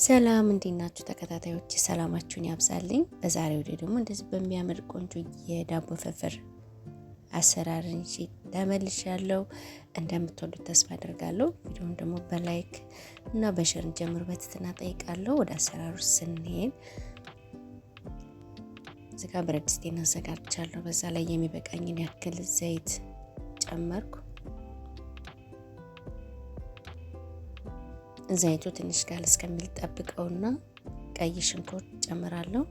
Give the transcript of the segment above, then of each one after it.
ሰላም እንዴት ናችሁ ተከታታዮች? ሰላማችሁን ያብዛልኝ። በዛሬው ቪዲዮ ደግሞ እንደዚህ በሚያምር ቆንጆ የዳቦ ፍርፍር አሰራርን እሺ ተመልሻለሁ። እንደምትወዱት ተስፋ አደርጋለሁ። ቪዲዮውን ደግሞ በላይክ እና በሼር ጀምሩ በትህትና ጠይቃለሁ። ወደ አሰራሩ ስንሄድ እዚህ ጋር ብረት ድስቴን አዘጋጅቻለሁ። በዛ ላይ የሚበቃኝን ያክል ዘይት ጨመርኩ። ዘይቱ ትንሽ ጋር እስከሚል ጠብቀውና ቀይ ሽንኩርት ጨምራለሁ።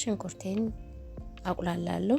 ሽንኩርቴን አቁላላለሁ።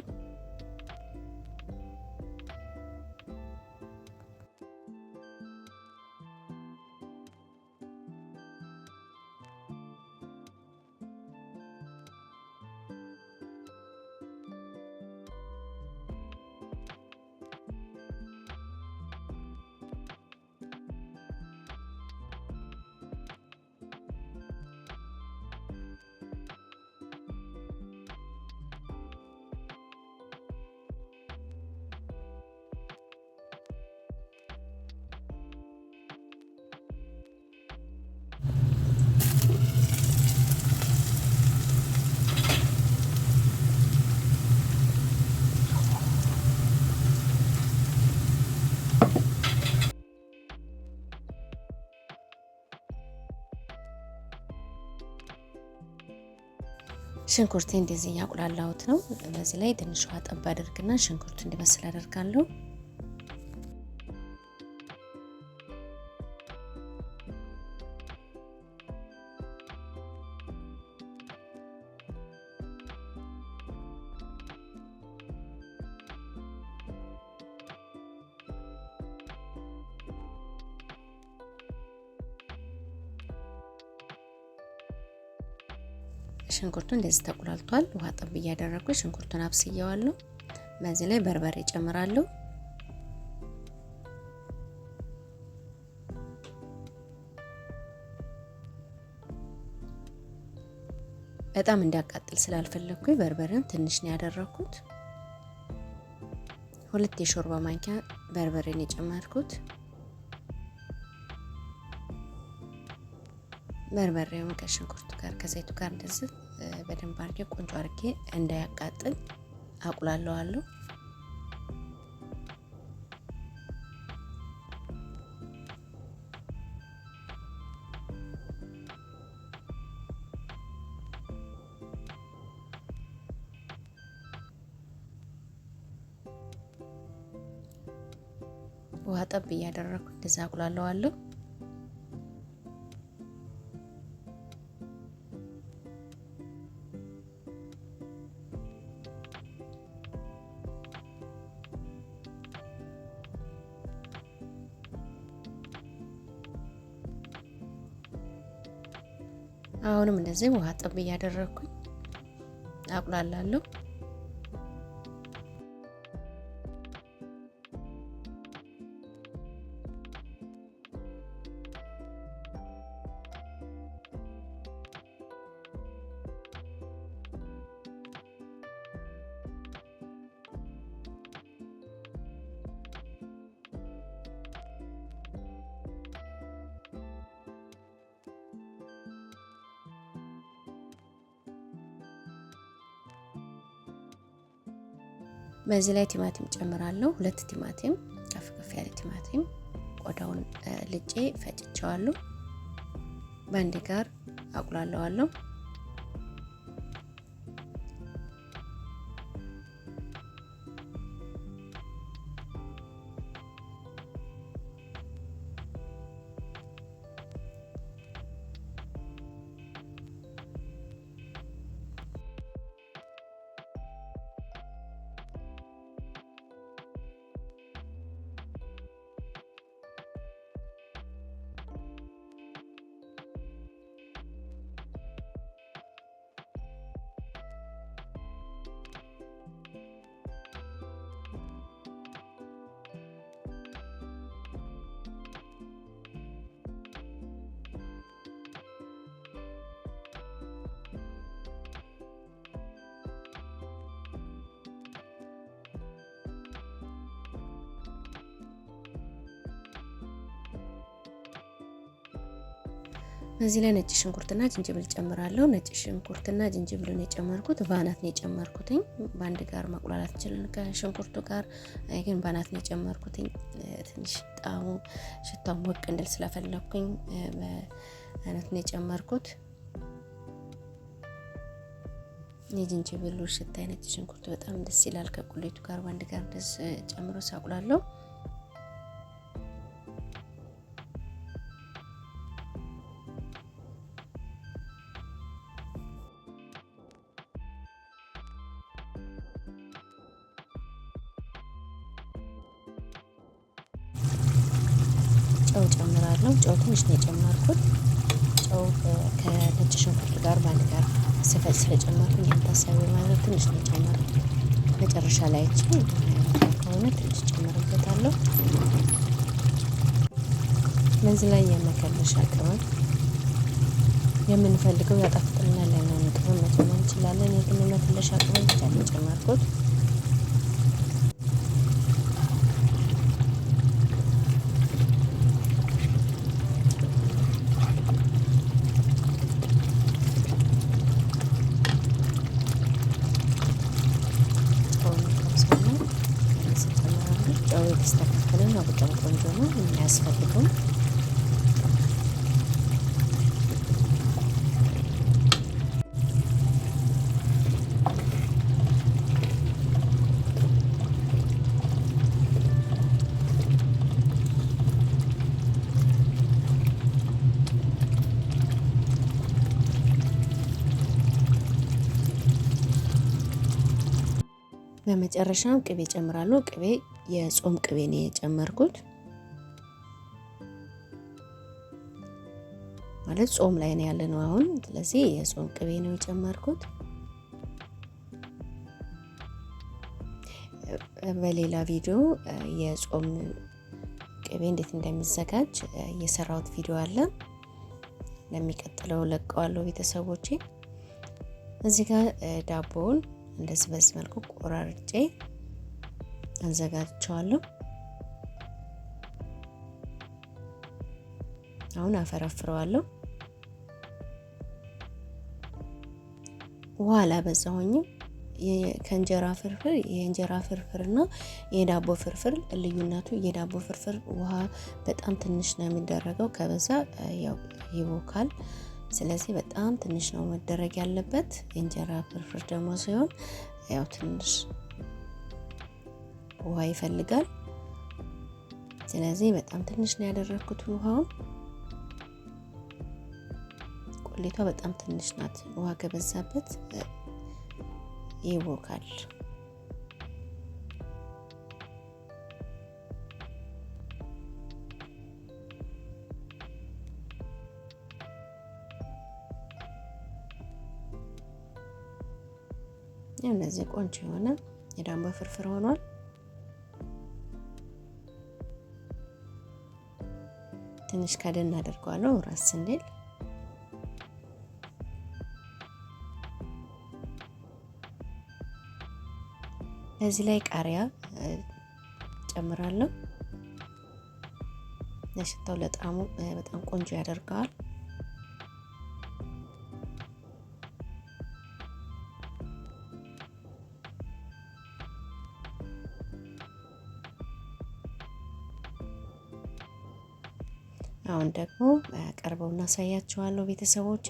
ሽንኩርቴ እንደዚህ ያቁላላሁት ነው። በዚህ ላይ ትንሽ ውሃ ጠብ አድርግና ሽንኩርቱ እንዲበስል አደርጋለሁ። ሽንኩርቱ እንደዚህ ተቁላልቷል። ውሃ ጠብ እያደረኩ ሽንኩርቱን አብስየዋለሁ። በዚህ ላይ በርበሬ ጨምራለሁ። በጣም እንዲያቃጥል ስላልፈለኩኝ በርበሬን ትንሽ ነው ያደረኩት። 2 የሾርባ ማንኪያ በርበሬን የጨመርኩት። በርበሬውን ከሽንኩርቱ ጋር ከዘይቱ ጋር እንደዚህ በደንብ አድርጌ ቆንጆ አድርጌ እንዳያቃጥል አቁላለዋለሁ። ውሃ ጠብ እያደረኩ እንደዛ አቁላለዋለሁ። አሁንም እንደዚህ ውሃ ጠብ እያደረኩኝ አቁላላለሁ። በዚህ ላይ ቲማቲም ጨምራለሁ። 2 ቲማቲም ከፍ ያለ ቲማቲም ቆዳውን ልጬ ፈጭቸዋለሁ። በአንድ ጋር አቁላለዋለሁ። እዚህ ላይ ነጭ ሽንኩርትና ዝንጅብል ጨምራለሁ። ነጭ ሽንኩርትና ዝንጅብልን የጨመርኩት ባናት ነው የጨመርኩትኝ። በአንድ ጋር ማቁላላት እንችላለን ከሽንኩርቱ ጋር፣ ግን ባናት ነው የጨመርኩትኝ። ትንሽ ጣሙ ሽታው ሞቅ እንድል ስለፈለኩኝ በአናት ነው የጨመርኩት። የዝንጅብሉ ሽታ ነጭ ሽንኩርቱ በጣም ደስ ይላል። ከቁሌቱ ጋር በአንድ ጋር ደስ ጨምሮ ሳቁላለሁ። ጨው ጨምራለሁ። ጨው ትንሽ ነው የጨመርኩት። ጨው ከነጭ ሽንኩርት ጋር በአንድ ጋር ስፈጭ ስለጨመርኩኝ ይሄን ታሳቢ ማለት ትንሽ ነው የጨመርኩት። መጨረሻ ላይ ከሆነ ትንሽ ጨምርበታለሁ። በዚህ ላይ የመከለሻ ቅመም የምንፈልገው ያጣፍጥልናል ያለውን ቅመም መጨመር እንችላለን። የግን መከለሻ ቅመም ብቻ ነው የጨመርኩት። ጨው የተስተካከለ ነው። በጣም ቆንጆ ነው። የሚያስፈልገው በመጨረሻም ቅቤ ጨምራለሁ። ቅቤ የጾም ቅቤ ነው የጨመርኩት። ማለት ጾም ላይ ነው ያለ ነው አሁን። ስለዚህ የጾም ቅቤ ነው የጨመርኩት። በሌላ ቪዲዮ የጾም ቅቤ እንዴት እንደሚዘጋጅ የሰራሁት ቪዲዮ አለ። ለሚቀጥለው ለቀዋለሁ ቤተሰቦቼ። እዚህ ጋር ዳቦውን እንደዚህ በዚህ መልኩ ቆራርጬ አዘጋጅቼዋለሁ። አሁን አፈረፍረዋለሁ። ውሃ አላበዛሁኝም። ከእንጀራ ፍርፍር የእንጀራ ፍርፍርና የዳቦ ፍርፍር ልዩነቱ የዳቦ ፍርፍር ውሃ በጣም ትንሽ ነው የሚደረገው፣ ከበዛ ያው ይቦካል። ስለዚህ በጣም ትንሽ ነው መደረግ ያለበት። የእንጀራ ፍርፍር ደግሞ ሲሆን ያው ትንሽ ውሃ ይፈልጋል። ስለዚህ በጣም ትንሽ ነው ያደረኩት ውሃውን። ቁሌቷ በጣም ትንሽ ናት። ውሃ ከበዛበት ይቦካል። እነዚህ ቆንጆ የሆነ የዳቦ ፍርፍር ሆኗል። ትንሽ ከደን አደርገዋለሁ ራስ እንዲል። እዚህ ላይ ቃሪያ ጨምራለሁ። ለሽታው ለጣዕሙ በጣም ቆንጆ ያደርገዋል። አሁን ደግሞ ቀርበው እናሳያችኋለሁ ቤተሰቦቼ።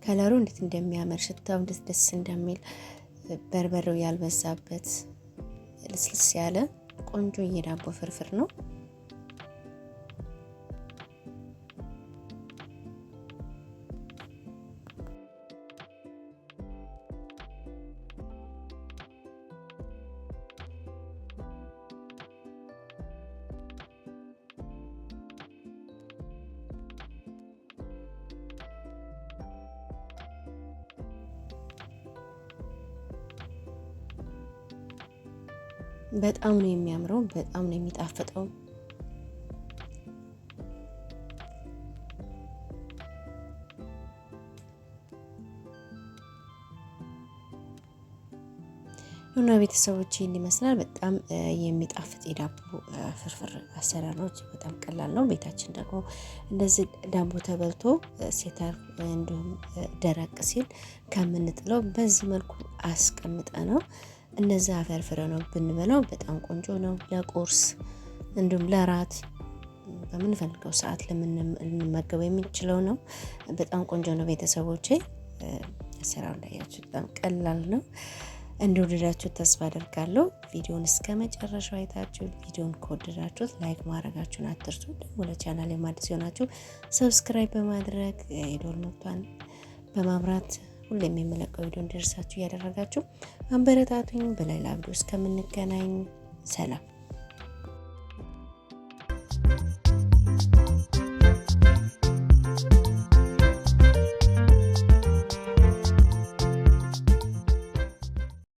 ከለሩ እንዴት እንደሚያምር፣ ሽታው እንዴት ደስ እንደሚል፣ በርበሬው ያልበዛበት ልስልስ ያለ ቆንጆ የዳቦ ፍርፍር ነው። በጣም ነው የሚያምረው። በጣም ነው የሚጣፍጠው። እና ቤተሰቦች ይህን ይመስላል። በጣም የሚጣፍጥ የዳቦ ፍርፍር አሰራር ነው። በጣም ቀላል ነው። ቤታችን ደግሞ እንደዚህ ዳቦ ተበልቶ ሲተርፍ እንዲሁም ደረቅ ሲል ከምንጥለው በዚህ መልኩ አስቀምጠ ነው እነዛ አፈርፍረ ነው ብንበላው በጣም ቆንጆ ነው። ለቁርስ እንዲሁም ለራት በምንፈልገው ሰዓት ልንመገበው የምንችለው ነው። በጣም ቆንጆ ነው ቤተሰቦቼ። አሰራሩ እንዳያችሁ በጣም ቀላል ነው። እንደወደዳችሁት ተስፋ አደርጋለሁ። ቪዲዮውን እስከ መጨረሻው አይታችሁ ቪዲዮውን ከወደዳችሁት ላይክ ማድረጋችሁን አትርሱ። ደግሞ ለቻናል አዲስ የሆናችሁ ሰብስክራይብ በማድረግ የደወል ምልክቱን በማብራት ሁሌም የሚለቀው ቪዲዮ እንዲደርሳችሁ እያደረጋችሁ አበረታቱኝ። በሌላ ቪዲዮ እስከምንገናኝ ሰላም።